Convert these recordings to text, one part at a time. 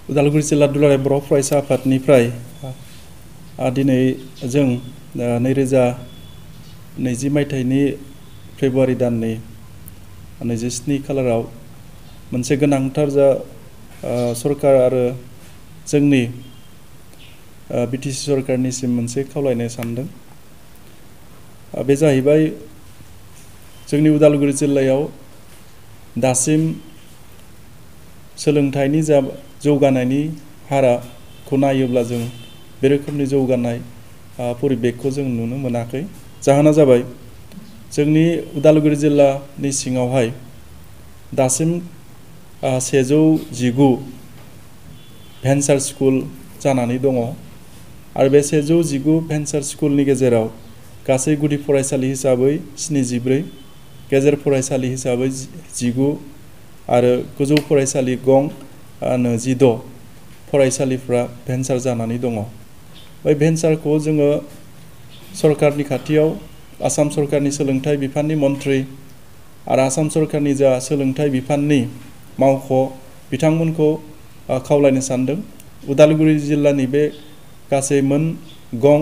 उदालगुरि जिल्ला दुलाराय बर' फरायसा आफादनिफ्राय दिनै जों 2020 मायथाइनि फेब्रुवारि दाननि 27 खालाराव मोनसे गोनांथार सरकार आरो जोंनि बिटिसि सरकारनिसिम मोनसे खावलायनो सानदों। बे जाहैबाय जोंनि उदालगुरि जिल्लायाव दासिम सोलोंथाइनि जौगानायनि हाराखौ नायोब्ला जों बे रोखोमनि जौगानाय परिबेखखौ जों नुनो मोनाखै। जाहोना जाबाय जोंनि उदालगुरि जिल्लानि सिङावहाय दासिम 119 भेन्सार स्कुल जानानै दङ आरो बे 119 भेन्सार स्कुलनि गेजेराव गासै गुदि फरायसालि हिसाबै 74, गेजेर फरायसालि हिसाबै 19 आरो गोजौ फरायसालि गं 16 फरायसालिफ्रा भेन्सार जानानै दङ। बै भेन्सारखौ जोङो सरकारनि खाथियाव आसाम सरकारनि सोलोंथाइ बिफाननि मन्थ्रि आरो आसाम सरकारनि सोलोंथाइ बिफाननि मावख' बिथांमोनखौ खावलायनो सानदों। उदालगुरि जिल्लानि बे गासै गं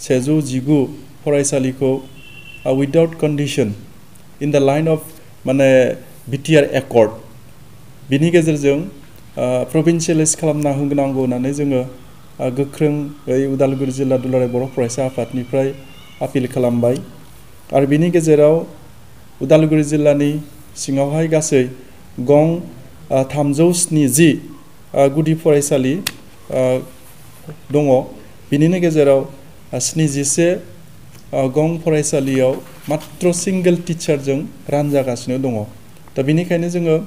119 फरायसालिखौ without condition in the line of BTR accord बिनि गेजेरजों प्रभिन्सियेलाइज खालामना होनांगौ होननानै जोङो गोख्रोङै उदालगुरि जिल्ला दुलाराय बर' फरायसा आफादनिफ्राय आपिल खालामबाय। आरो बिनि गेजेराव उदालगुरि जिल्लानि सिङावहाय गासै गं 370 गुदि फरायसालि दङ। बिनिनो गेजेराव 71 गं फरायसालियाव मात्र सिंगल टिचारजों रानजागासिनो दङ। दा बेनिखायनो जोङो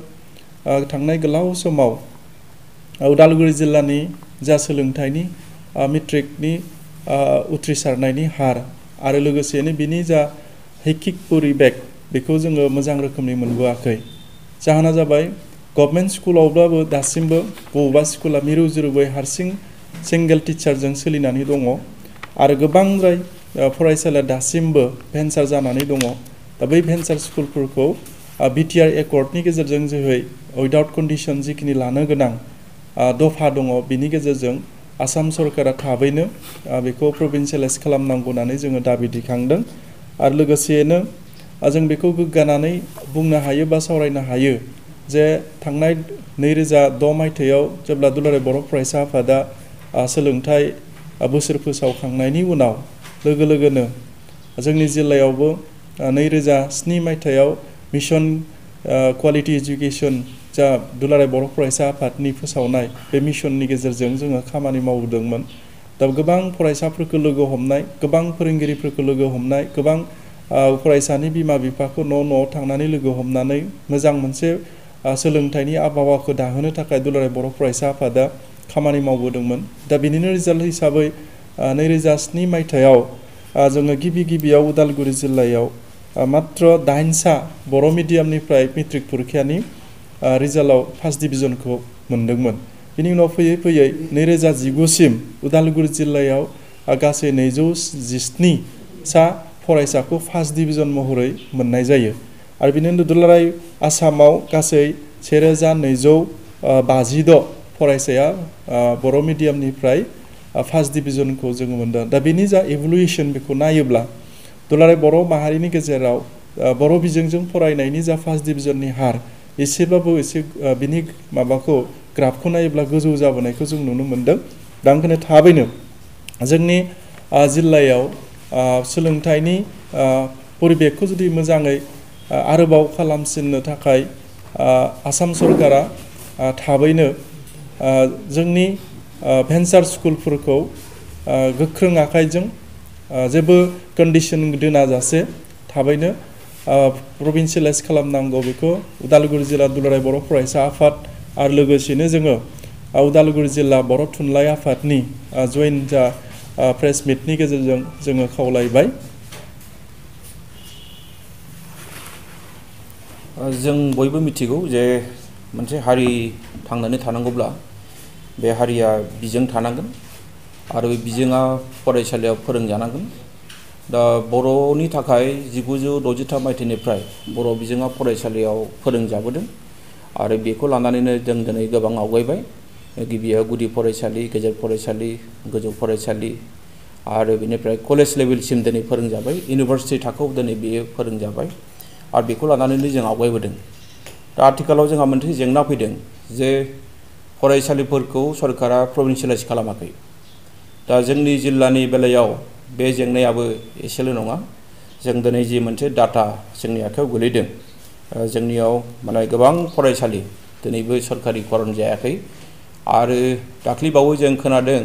थांनाय गोलाव समाव उदालगुरि जिल्लानि सोलोंथाइनि मेट्रिकनि उथ्रिसारनायनि हार आरो लोगोसेनो बिनि हैखिक परिबेक बेखौ जोङो मोजां रोखोमनि मोनबोआखै। जाहोना जाबाय गभर्नमेन्ट स्कुलावब्लाबो दासिमबो बबेबा स्कुला मिरु जिरुबै हारसिं सिंगल टिचारजों सोलिनानै दङ आरो गोबांद्राय फरायसालिया दासिमबो भेन्सार जानानै दङ। दा बै भेन्सार स्कुलफोरखौ बिटिआर एकर्डनि गेजेरजों जोहै उइदाउट कन्डिशन जिखिनि लानो गोनां दफा दङ बिनि गेजेरजों आसाम सरकारा थाबैनो बेखौ प्रभिन्सियेलाइज खालामनांगौ होननानै जोङो दाबि दैखांदों। आरो लोगोसेयैनो जों बेखौ गोग्गानानै बुंनो हायो बा सावरायनो हायो जे थांनाय 2006 मायथाइयाव जेब्ला दुलाराय बर' फरायसा आफादा सोलोंथाइ बोसोर फोसावखांनायनि उनाव लोगो लोगोनो जोंनि जिल्लायावबो 2007 मायथाइयाव मिशन क्वालिटी एजुकेशन दुलाराय बर' फरायसा आफादनि फोसावनाय बे मिशननि गेजेरजों जोङो खामानि मावदोंमोन। दा गोबां फरायसाफोरखौ लोगो हमनाय, गोबां फोरोंगिरिफोरखौ लोगो हमनाय, गोबां फरायसानि बिमा बिफाखौ न'आव थांनानै लोगो हमनानै मोजां मोनसे सोलोंथाइनि आबहावाखौ दाहोनो थाखाय दुलाराय बर' फरायसा आफादा खामानि मावबोदोंमोन। दा बिनिनो रिजाल्ट हिसाबै 2007 मायथाइयाव जोङो गिबियाव उदालगुरि जिल्लायाव मात्र 8सा बर' मिडियामनिफ्राय मेट्रिक परिखानि रिजाल्टआव फार्स्ट डिभिजनखौ मोनदोंमोन। बिनि उनाव फैयै 2019 सिम उदालगुरि जिल्लायाव गासै 217सा फरायसाखौ फार्स्ट डिभिजन महरै मोननाय जायो। आरो बिनिनो दुलाराय आसामाव गासै 1256 फरायसाया बर' मिडियामनिफ्राय फार्स्ट डिभिजनखौ जोङो मोनदों। दा बेनि इभुलुसन बेखौ नायोब्ला दुलाराय बर' माहारिनि गेजेराव बर' बिजोंजों फरायनायनि फार्स्ट डिभिजननि हार एसेब्लाबो बिनि ग्राफखौ नायोब्ला गोजौ जाबोनायखौ जों नुनो मोनदों। दा ओंखायनो थाबैनो जोंनि जिल्लायाव सोलोंथाइनि परिबेखखौ जुदि मोजाङै आरोबाव खालामसिननो थाखाय आसाम सरकारा थाबैनो जोंनि भेन्सार स्कुलफोरखौ गोख्रों आखाइजों जेबो कन्डिशन दोनाजासे थाबैनो प्रभिन्सियेलाइज खालामनांगौ बेखौ उदालगुरि जिल्ला दुलाराय बर' फरायसा आफाद आरो लोगोसेनो जोङो उदालगुरि जिल्ला बर' थुनलाइ आफादनि जयेन्ट प्रेस मिटनि गेजेरजों जोङो खावलायबाय। जों बयबो मिथिगौ जे मोनसे हारि थांनानै थानांगौब्ला बे हारिया बिजों थानांगोन आरो बे बिजोङा फरायसालियाव फोरोंजानांगोन। दा बर'नि थाखाय 1963 मायथाइनिफ्राय बर' बिजोङा फरायसालियाव फोरोंजाबोदों आरो बेखौ लानानैनो जों दिनै गोबां आवगायबाय। गिबियाव गुदि फरायसालि गेजेर फरायसालि गोजौ फरायसालि आरो बेनिफ्राय कलेज लेभेलसिम दिनै फोरोंजाबाय इउनिभार्सिटि थाखोआव दिनै बेयो फोरोंजाबाय आरो बेखौ लानानैनो जों आवगायबोदों दा आथिखालाव जोंहा मोनसे जेंना फैदों जे फरायसालिफोरखौ सरकारा प्रभिन्सियेलाइज खालामाखै दा जोंनि जिल्लानि बेलायाव बे जेंनायाबो एसेल' नङा जों दिनै जि मोनसे डाटा जोंनि आखायाव गोलैदों जोंनियाव माने गोबां फरायसालि दिनैबो सरकारिकरन जायाखै आरो दाख्लैबावै जों खोनादों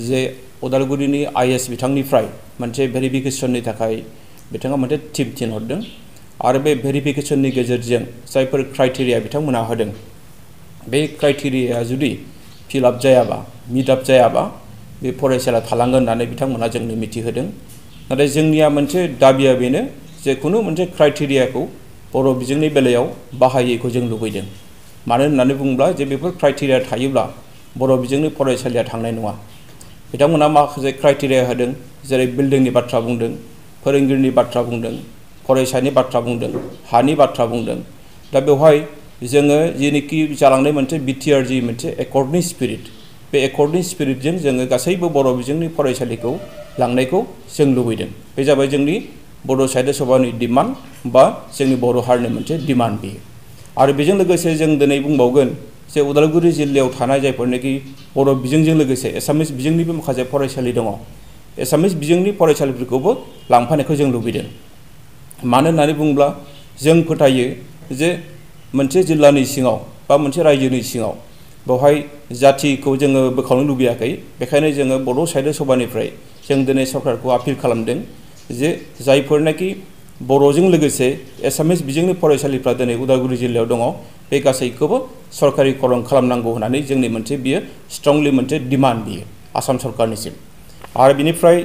जे उदालगुरिनि आइएस बिथांनिफ्राय मोनसे भेरिफिकेसननि थाखाय बिथाङा मोनसे टिम थिनहरदों आरो बे भेरिफिकेसननि गेजेरजों जायफोर क्राइटेरिया बिथांमोनहा होदों बे क्राइटेरियाया जुदि फिलआप जायाबा मिटआप जायाबा बे फरायसालिया थालांगोन होननानै बिथांमोनहा जोंनो मिथिहोदों नाथाय जोंनिया मोनसे दाबिया बेनो जे खुनु मोनसे क्राइटेरियाखौ बर' बिजोंनि बेलायाव बाहायैखौ जों लुबैदों मानो होननानै बुङोब्ला जे बेफोर क्राइटेरिया थायोब्ला बर' बिजोंनि फरायसालिया थांनाय नङा बिथांमोनहा माखासे क्राइटेरिया होदों जेरै बिल्डिंनि बाथ्रा बुंदों फोरोंगिरिनि बाथ्रा बुंदों फरायसानि बाथ्रा बुंदों हानि बाथ्रा बुंदों दा बेवहाय जोङो जेनोखि जालांनाय मोनसे बिटिआर जि मोनसे एकर्डनि स्पिरिट बे एकर्डनि स्पिरिटजों जोङो गासैबो बर' बिजोंनि फरायसालिखौ लांनायखौ जों लुबैदों बे जाबाय जोंनि बड' साहित्य सभानि डिमान्ड बा जोंनि बर' हारिनि मोनसे डिमान्ड बेयो आरो बेजों लोगोसे जों दिनै बुंबावगोन जे उदालगुरि जिल्लायाव थानाय जायफोरनाखि बर' बिजोंजों लोगोसे एसामिस बिजोंनिबो माखासे फरायसालि दङ एसामिस बिजोंनि फरायसालिफोरखौबो लांफानायखौ जों लुबैदों मानो होननानै बुङोब्ला जों फोथायो जे मोनसे जिल्लानि सिङाव बा मोनसे रायजोनि सिङाव बेवहाय जाथिखौ जोङो बोखावनो लुबैयाखै बेखायनो जोङो बर' साहित्य सभानिफ्राय जों दिनै सरकारखौ आपिल खालामदों जे जायफोरनाखि बर'जों लोगोसे एसामिस बिजोंनि फरायसालिफ्रा दिनै उदालगुरि जिल्लायाव दङ बे गासैखौबो सरकारिकरन खालामनांगौ होननानै जोंनि मोनसे बियो स्ट्रंलि मोनसे डिमान्ड बियो आसाम सरकारनिसिम आरो बिनिफ्राय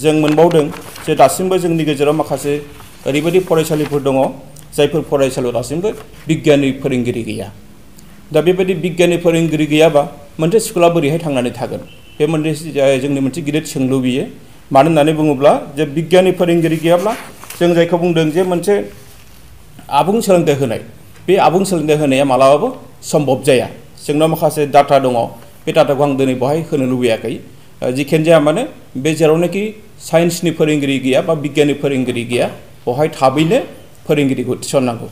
जों मोनबावदों जे दासिमबो जोंनि गेजेराव माखासे ओरैबायदि फरायसालिफोर दङ जायफोर फरायसालियाव दासिमबो बिगियाननि फोरोंगिरि गैया दा बेबायदि बिगियाननि फोरोंगिरि गैयाबा मोनसे स्कुला बोरैहाय थांनानै थागोन बे मोनसे जोंनि मोनसे गिदिर सोंलु बियो मानो होननानै बुङोब्ला जे बिगियाननि फोरोंगिरि गैयाब्ला जों जायखौ बुंदों जे मोनसे आबुं सोलोंथाइ होनाय बे आबुं सोलोंथाइ होनाया मालाबाबो सम्भब जाया जोंनाव माखासे डाटा दङ बे डाटाखौ आं दिनै बेवहाय होनो लुबैयाखै जिखियानो जाया मानो बे जेरावनाखि साइन्सनि फोरोंगिरि गैया बा बिगियाननि फोरोंगिरि गैया बेवहाय थाबैनो फोरोंगिरिखौ थिसननांगौ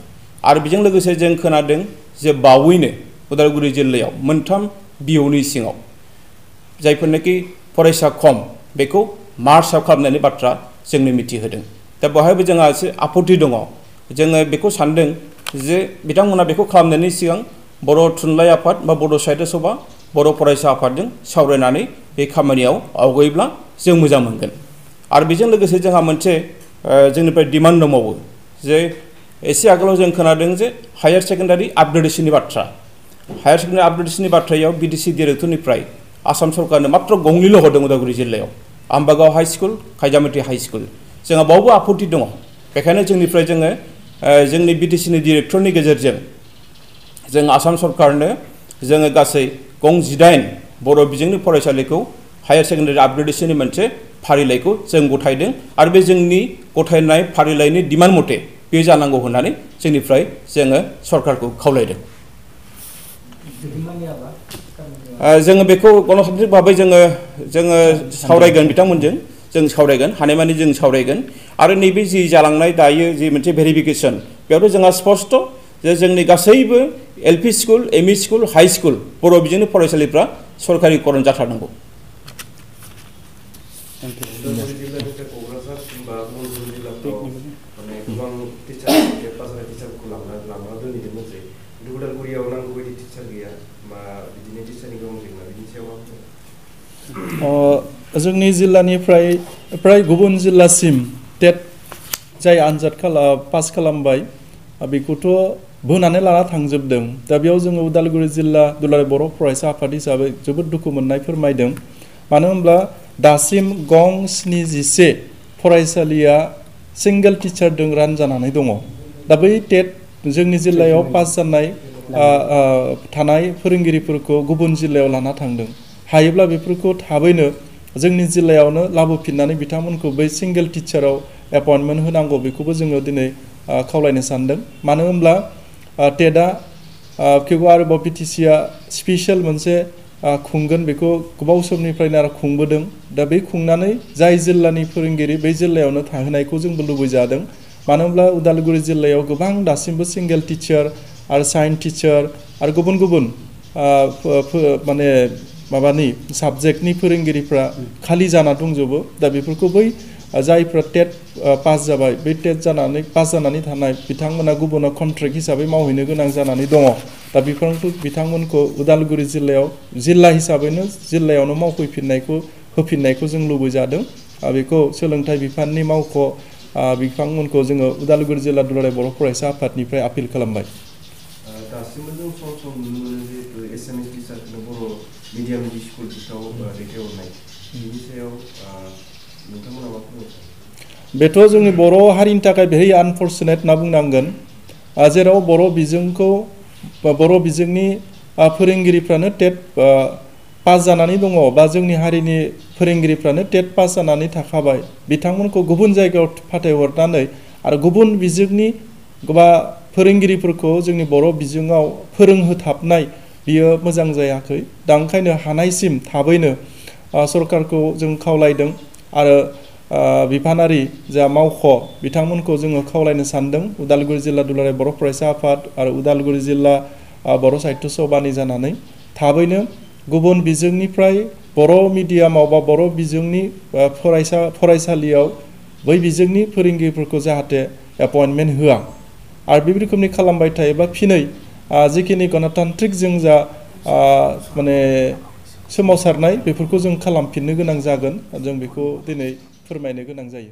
आरो बेजों लोगोसे जों खोनादों जे बावैनो उदालगुरि जिल्लायाव मोनथाम बिअनि सिङाव जायफोरनाखि फरायसा खम बेखौ मार्च आउट खालामनायनि बाथ्रा जोंनो मिथिहोदों दा बेवहायबो जोंहा एसे आपत्ति दङ जोङो बेखौ सानदों जे बिथांमोना बेखौ खालामनायनि सिगां बर' थुनलाइ आफाद बा बर' साहित्य सभा बर' फरायसा आफादजों सावरायनानै बे खामानियाव आवगायोब्ला जों मोजां मोनगोन आरो बेजों लोगोसे जोंहा मोनसे जोंनिफ्राय डिमान्ड दंबावो जे एसे आगोलाव जों खोनादों जे हायार सेकेन्डारि आपग्रेडेसननि बाथ्रा हायार सेकेन्डारि आपग्रेडेसननि बाथ्रायाव बिडिसि डिरेक्टरनिफ्राय आसाम सरकारनो मात्र गंनैल' हरदों उदालगुरि जिल्लायाव Ambagaon high school खायजामाटि high school जोंहा बावबो आपत्ति दङ बेखायनो जोंनिफ्राय जोङो जोंनि बिटिसिनि डिरेक्टरनि गेजेरजों जों आसाम सरकारनो जोङो गासै गं 18 बर' बिजोंनि फरायसालिखौ हायार सेकेन्डारि आपग्रेडेसननि मोनसे फारिलाइखौ जों गथायदों आरो बे जोंनि गथायनाय फारिलाइनि डिमान्ड मथे बे जानांगौ होननानै जोंनिफ्राय जोङो सरकारखौ खावलायदों जोङो बेखौ गणतान्त्रिक भाबै जोङो सावरायगोन बिथांमोनजों जों सावरायगोन हानायमानि जों सावरायगोन आरो नैबे जि जालांनाय दायो जि मोनसे भेरिफिकेसन बेयावथ' जोंहा स्पष्ट जे जोंनि गासैबो LP school ME school high school बर' बिजोंनि फरायसालिफ्रा सरकारिकरन जाथारनांगौ जोंनि जिल्लानिफ्राय प्राय गुबुन जिल्लासिम टेट जाय आनजाद पास खालामबाय बेखौथ' बोनानै लाना थांजोबदों दा बेयाव जोङो उदालगुरि जिल्ला दुलाराय बर' फरायसा आफाद हिसाबै जोबोद दुखु मोननाय फोरमायदों मानो होनब्ला दासिम गं 77 फरायसालिया सिंगेल टिचारजों रान जानानै दङ दा बै टेट जोंनि जिल्लायाव पास जानाय थानाय फोरोंगिरिफोरखौ गुबुन जिल्लायाव लाना थांदों हायोब्ला बेफोरखौ थाबैनो जोंनि जिल्लायावनो लाबोफिननानै बिथांमोनखौ बै सिंगेल टिचाराव एपइन्टमेन्ट होनांगौ बेखौबो जोङो दिनै खावलायनो सानदों मानो होनब्ला टेटआ थेवबो आरोबाव बिटिसिआ स्पेसियेल मोनसे खुंगोन बेखौ गोबाव समनिफ्रायनो आरो खुंबोदों दा बे खुंनानै जाय जिल्लानि फोरोंगिरि बै जिल्लायावनो थाहोनायखौ जोंबो लुबैजादों मानो होनब्ला उदालगुरि जिल्लायाव गोबां दासिमबो सिंगेल टिचार आरो साइन्स टिचार आरो गुबुन गुबुन माने माबानि साबजेक्टनि फोरोंगिरिफ्रा खालि जाना दंजोबो दा बेफोरखौ बै जायफ्रा टेट पास जाबाय बे टेट जानानै पास जानानै थानाय बिथांमोना गुबुनाव कन्ट्रेक्ट हिसाबै मावहैनो गोनां जानानै दङ दा बिथांमोनखौ उदालगुरि जिल्लायाव जिल्ला हिसाबैनो जिल्लायावनो मावफैफिननायखौ होफिननायखौ जों लुबैजादों बेखौ सोलोंथाइ बिफाननि मावख' बिथांमोनखौ जोङो उदालगुरि जिल्ला दुलाराय बर' फरायसा आफादनिफ्राय आपिल खालामबाय दासिमबो जों सम नुनो मोनो जिहेतु एसामिस टिचारखौनो बर' मिडियामनि स्कुलफोराव दैथायहरनाय बिनि सायाव नोंथांमोना मा बुङो बेथ' जोंनि बर' हारिनि थाखाय भेरि आनफर्चुनेट होनना बुंनांगोन जेराव बर' बिजोंखौ बर' बिजोंनि फोरोंगिरिफ्रानो टेट पास जानानै दङ बा जोंनि हारिनि फोरोंगिरिफ्रानो टेट पास जानानै थाखाबाय बिथांमोनखौ गुबुन जायगायाव फाथायहरनानै आरो गुबुन बिजोंनि बा फोरोंगिरिफोरखौ जोंनि बर' बिजोङाव फोरोंहोथाबनाय बियो मोजां जायाखै दा ओंखायनो हानायसिम थाबैनो सरकारखौ जों खावलायदों आरो बिफानारि जा मावख' बिथांमोनखौ जोङो खावलायनो सानदों उदालगुरि जिल्ला दुलाराय बर' फरायसा आफाद आरो उदालगुरि जिल्ला बर' साहित्य सभानि जानानै थाबैनो गुबुन बिजोंनिफ्राय बर' मिडियामाव बा बर' बिजोंनि फरायसालियाव बै बिजोंनि फोरोंगिरिफोरखौ जाहाथे एपइन्टमेन्ट होआ आरो बे रोखोमनि खालामबाय थायोबा फिनै जिखिनि गणतान्त्रिक जों जा माने सोमावसारनाय बेफोरखौ जों खालामफिननो गोनां जागोन जों बेखौ दिनै फोरमायनो गोनां जायो